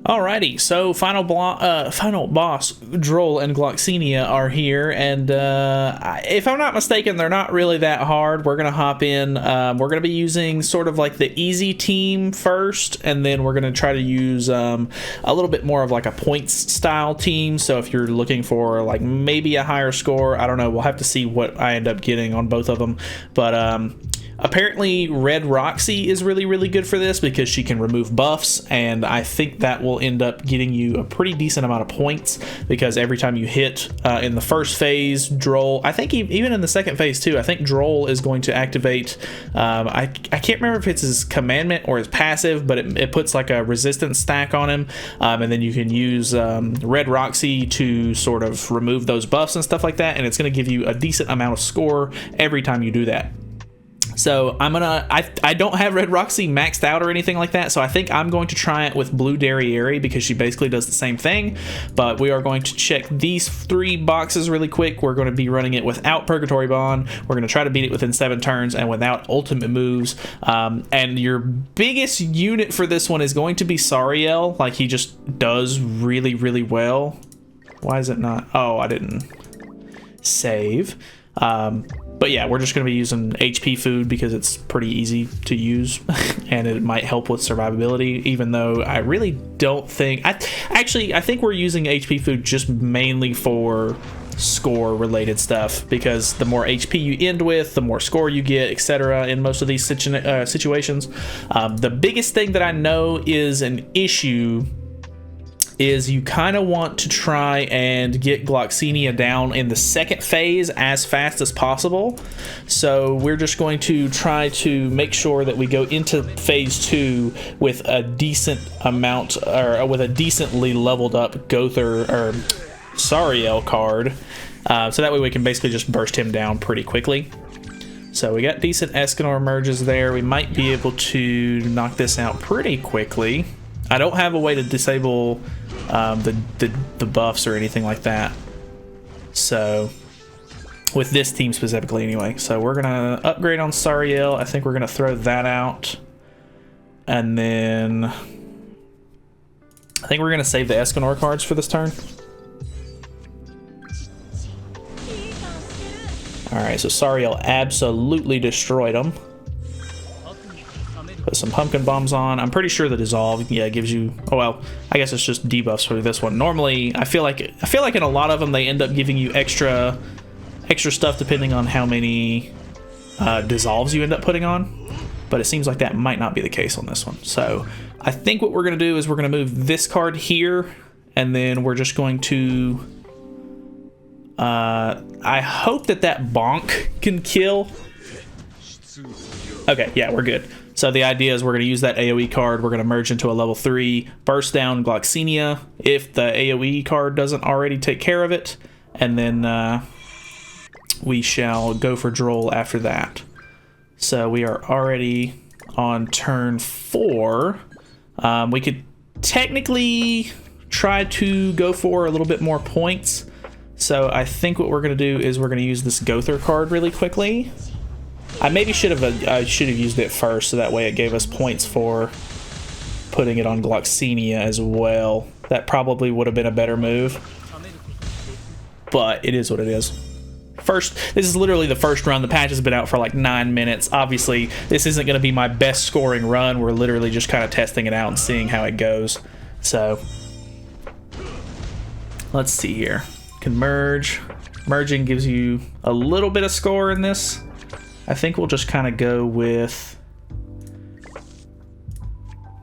Alrighty, so final boss, Drole and Gloxinia are here, and if I'm not mistaken, they're not really that hard. We're gonna hop in. We're gonna be using sort of like the easy team first, and then we're gonna try to use a little bit more of like a points style team. So if you're looking for like maybe a higher score, I don't know. We'll have to see what I end up getting on both of them, but apparently Red Roxy is really good for this because she can remove buffs, and I think that will end up getting you a pretty decent amount of points because every time you hit in the first phase, Drole, I think even in the second phase too, I think Drole is going to activate, I can't remember if it's his commandment or his passive, but it puts like a resistance stack on him, and then you can use Red Roxy to sort of remove those buffs and stuff like that, and it's going to give you a decent amount of score every time you do that. So I don't have Red Roxy maxed out or anything like that, so I think I'm going to try it with Blue Derriere because she basically does the same thing, but we are going to check these 3 boxes really quick. We're going to be running it without Purgatory Bond, we're going to try to beat it within 7 turns, and without ultimate moves, and your biggest unit for this one is going to be Sariel. Like, he just does really well. Why is it not? Oh, I didn't save. But yeah, we're just going to be using HP food because it's pretty easy to use and it might help with survivability, even though I really don't think... I think we're using HP food just mainly for score related stuff, because the more HP you end with, the more score you get, etc. in most of these situations. The biggest thing that I know is an issue is you kind of want to try and get Gloxinia down in the second phase as fast as possible. So we're just going to try to make sure that we go into phase 2 with a decent amount, or with a decently leveled up Gother or Sariel card, so that way we can basically just burst him down pretty quickly. So we got decent Escanor merges there. We might be able to knock this out pretty quickly. I don't have a way to disable the buffs or anything like that, so with this team specifically anyway. So we're gonna upgrade on Sariel. I think we're gonna throw that out, and then I think we're gonna save the Escanor cards for this turn. Alright, so Sariel absolutely destroyed them. Put some pumpkin bombs on. I'm pretty sure the dissolve, yeah, gives you, oh well, I guess it's just debuffs for this one. Normally, I feel like in a lot of them they end up giving you extra stuff depending on how many dissolves you end up putting on, but it seems like that might not be the case on this one. So I think what we're gonna do is we're gonna move this card here, and then we're just going to I hope that bonk can kill. Okay, yeah, we're good. So the idea is we're going to use that AoE card. We're going to merge into a level 3, burst down Gloxinia if the AoE card doesn't already take care of it. And then we shall go for Drole after that. So we are already on turn 4. We could technically try to go for a little bit more points. So I think what we're going to do is we're going to use this Gother card really quickly. I maybe should have used it first, so that way it gave us points for putting it on Gloxinia as well. That probably would have been a better move, but it is what it is. This is literally the first run. The patch has been out for like 9 minutes. Obviously, this isn't going to be my best scoring run. We're literally just kind of testing it out and seeing how it goes. So let's see here. Can merge. Merging gives you a little bit of score in this. I think we'll just kind of go with...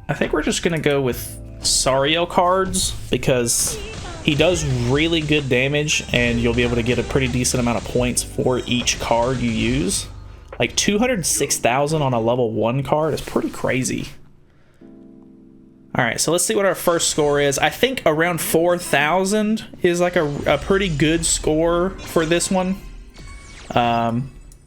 I think we're just going to go with Sariel cards because he does really good damage and you'll be able to get a pretty decent amount of points for each card you use. Like 206,000 on a level 1 card is pretty crazy. Alright, so let's see what our first score is. I think around 4,000 is like a pretty good score for this one.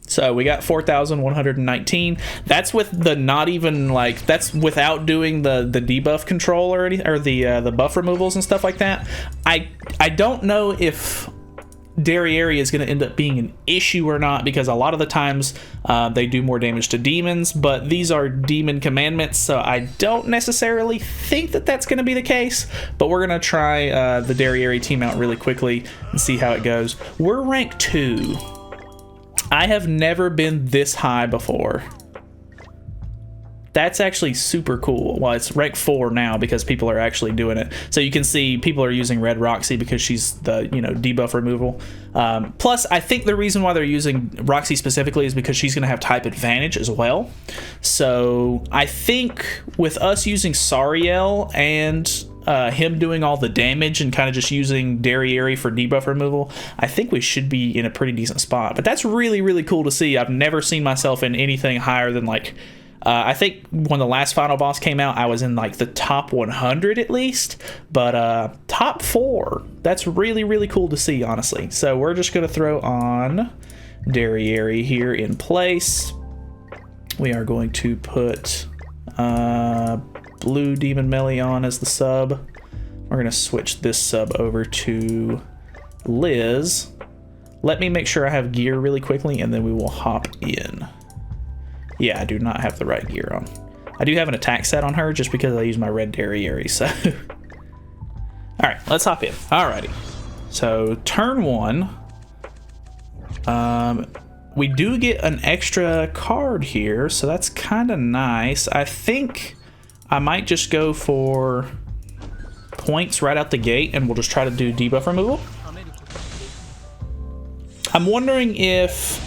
So we got 4,119. That's with the not even like, that's without doing the debuff control or any, or the buff removals and stuff like that. I don't know if Derriere is going to end up being an issue or not, because a lot of the times they do more damage to demons, but these are demon commandments, so I don't necessarily think that that's going to be the case. But we're going to try the Derriere team out really quickly and see how it goes. We're rank 2. I have never been this high before. That's actually super cool. Well, it's rank 4 now because people are actually doing it. So you can see people are using Red Roxy because she's the, you know, debuff removal. Plus, I think the reason why they're using Roxy specifically is because she's going to have type advantage as well. So I think with us using Sariel and him doing all the damage and kind of just using Derriere for debuff removal, I think we should be in a pretty decent spot. But that's really, really cool to see. I've never seen myself in anything higher than like... I think when the last final boss came out, I was in like the top 100 at least, but top 4. That's really, really cool to see, honestly. So we're just going to throw on Derriere here in place. We are going to put Blue Demon Melee on as the sub. We're going to switch this sub over to Liz. Let me make sure I have gear really quickly, and then we will hop in. Yeah, I do not have the right gear on. I do have an attack set on her just because I use my red Derriere, so... Alright, let's hop in. Alrighty. So, turn 1. We do get an extra card here, so that's kind of nice. I think I might just go for points right out the gate, and we'll just try to do debuff removal. I'm wondering if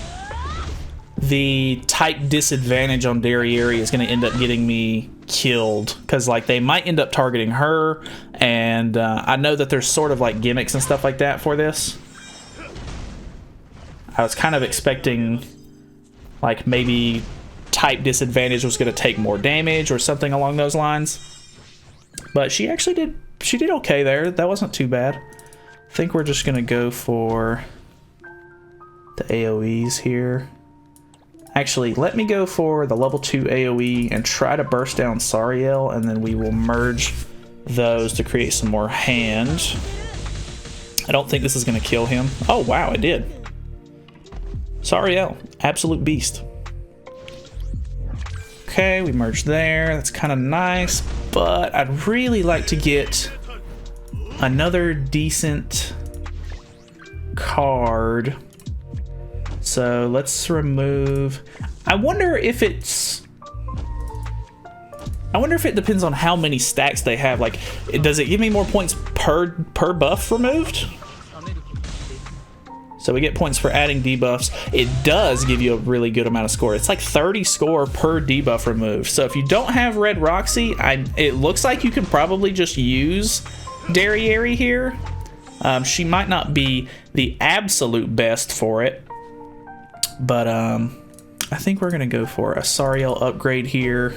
the type disadvantage on Derriere is going to end up getting me killed, because like they might end up targeting her, and I know that there's sort of like gimmicks and stuff like that for this. I was kind of expecting like maybe type disadvantage was going to take more damage or something along those lines, but she actually did okay there. That wasn't too bad. I think we're just going to go for the AoEs here. Actually, let me go for the level 2 AoE and try to burst down Sariel, and then we will merge those to create some more hand. I don't think this is going to kill him. Oh, wow, it did. Sariel, absolute beast. Okay, we merged there. That's kind of nice, but I'd really like to get another decent card. So let's remove... I wonder if it depends on how many stacks they have. Like, does it give me more points per buff removed? So we get points for adding debuffs. It does give you a really good amount of score. It's like 30 score per debuff removed. So if you don't have Red Roxy, it looks like you could probably just use Derriere here. She might not be the absolute best for it, but I think we're gonna go for a Sariel upgrade here.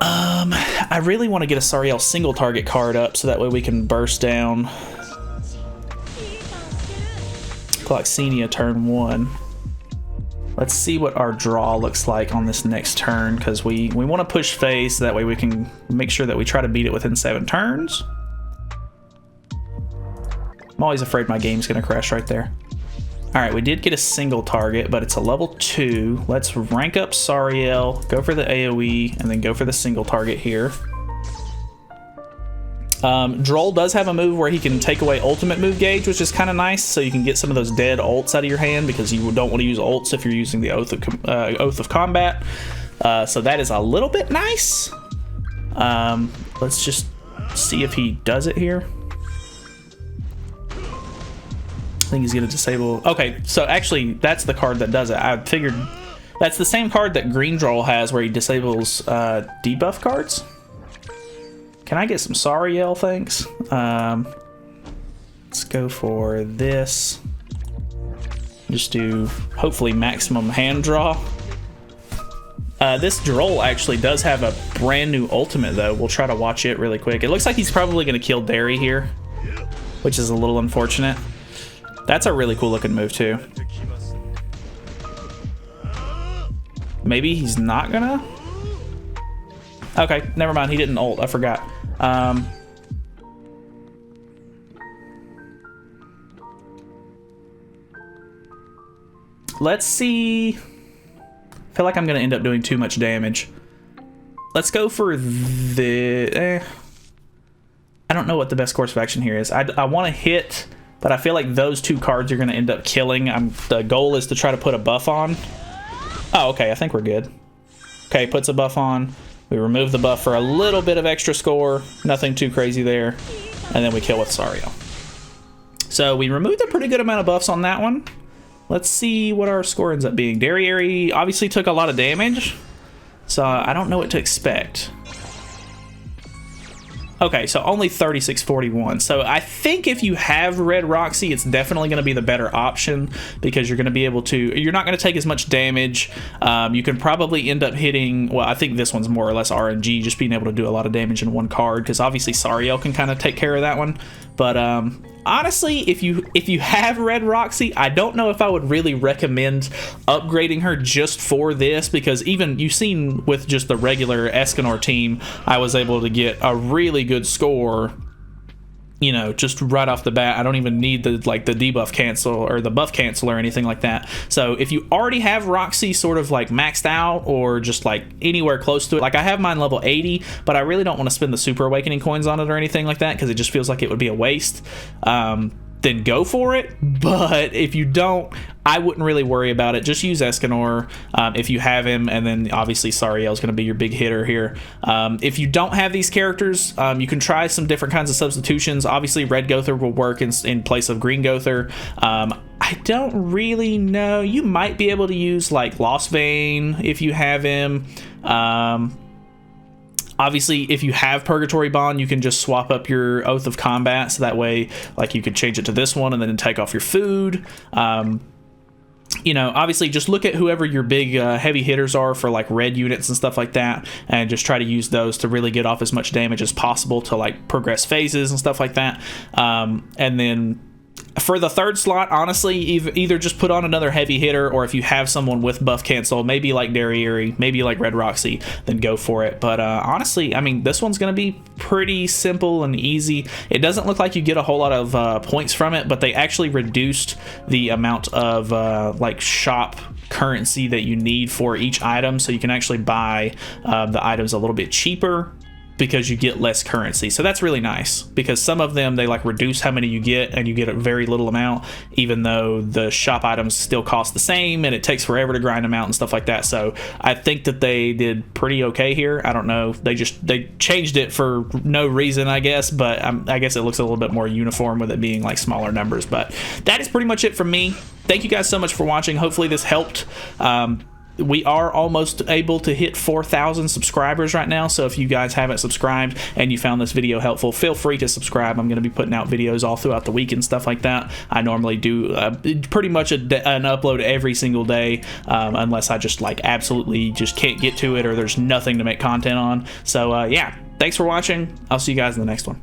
I really want to get a Sariel single target card up so that way we can burst down Gloxinia turn 1. Let's see what our draw looks like on this next turn, because we want to push phase so that way we can make sure that we try to beat it within 7 turns. I'm always afraid my game's gonna crash right there. Alright, we did get a single target, but it's a level 2. Let's rank up Sariel, go for the AoE, and then go for the single target here. Drole does have a move where he can take away ultimate move gauge, which is kind of nice, so you can get some of those dead ults out of your hand, because you don't want to use ults if you're using the Oath of Combat. So that is a little bit nice. Let's just see if he does it here. I think he's going to disable... Okay, so actually, that's the card that does it. I figured that's the same card that Green Drole has where he disables debuff cards. Can I get some Sariel, thanks? Let's go for this. Just do, hopefully, maximum hand draw. This Drole actually does have a brand new ultimate, though. We'll try to watch it really quick. It looks like he's probably going to kill Derry here, which is a little unfortunate. That's a really cool looking move, too. Maybe he's not gonna? Okay, never mind. He didn't ult. I forgot. Let's see. I feel like I'm going to end up doing too much damage. Let's go for the... I don't know what the best course of action here is. I want to hit, but I feel like those two cards are going to end up killing. The goal is to try to put a buff on. Oh, okay. I think we're good. Okay, puts a buff on. We remove the buff for a little bit of extra score. Nothing too crazy there. And then we kill with Sariel. So we removed a pretty good amount of buffs on that one. Let's see what our score ends up being. Derriere obviously took a lot of damage, so I don't know what to expect. Okay, so only 3641. So I think if you have Red Roxy, it's definitely going to be the better option because you're going to be able to... You're not going to take as much damage. You can probably end up hitting... Well, I think this one's more or less RNG, just being able to do a lot of damage in one card because obviously Sariel can kind of take care of that one. But honestly, if you have Red Roxy, I don't know if I would really recommend upgrading her just for this because even you've seen with just the regular Escanor team, I was able to get a really good score, you know, just right off the bat. I don't even need the debuff cancel or the buff cancel or anything like that. So if you already have Roxy sort of like maxed out or just like anywhere close to it, like I have mine level 80, but I really don't want to spend the Super Awakening coins on it or anything like that because it just feels like it would be a waste. Then go for it. But if you don't, I wouldn't really worry about it. Just use Escanor if you have him, and then obviously Sariel is going to be your big hitter here. If you don't have these characters, you can try some different kinds of substitutions. Obviously, Red Gother will work in place of Green Gother. I don't really know. You might be able to use like Lost Vein if you have him. Obviously, if you have Purgatory Bond, you can just swap up your Oath of Combat, so that way, like, you could change it to this one and then take off your food. You know, obviously, just look at whoever your big heavy hitters are for, like, red units and stuff like that, and just try to use those to really get off as much damage as possible to, like, progress phases and stuff like that. And then... For the third slot, honestly, either just put on another heavy hitter, or if you have someone with buff cancel, maybe like Derriere, maybe like Red Roxy, then go for it. But honestly, I mean, this one's going to be pretty simple and easy. It doesn't look like you get a whole lot of points from it, but they actually reduced the amount of like shop currency that you need for each item, so you can actually buy the items a little bit cheaper because you get less currency. So that's really nice because some of them, they like reduce how many you get and you get a very little amount, even though the shop items still cost the same and it takes forever to grind them out and stuff like that. So I think that they did pretty okay here. I don't know, they changed it for no reason, I guess, but I guess it looks a little bit more uniform with it being like smaller numbers. But that is pretty much it from me. Thank you guys so much for watching. Hopefully this helped. We are almost able to hit 4,000 subscribers right now, so if you guys haven't subscribed and you found this video helpful, feel free to subscribe. I'm going to be putting out videos all throughout the week and stuff like that. I normally do pretty much an upload every single day, unless I just like absolutely just can't get to it or there's nothing to make content on. So yeah, thanks for watching. I'll see you guys in the next one.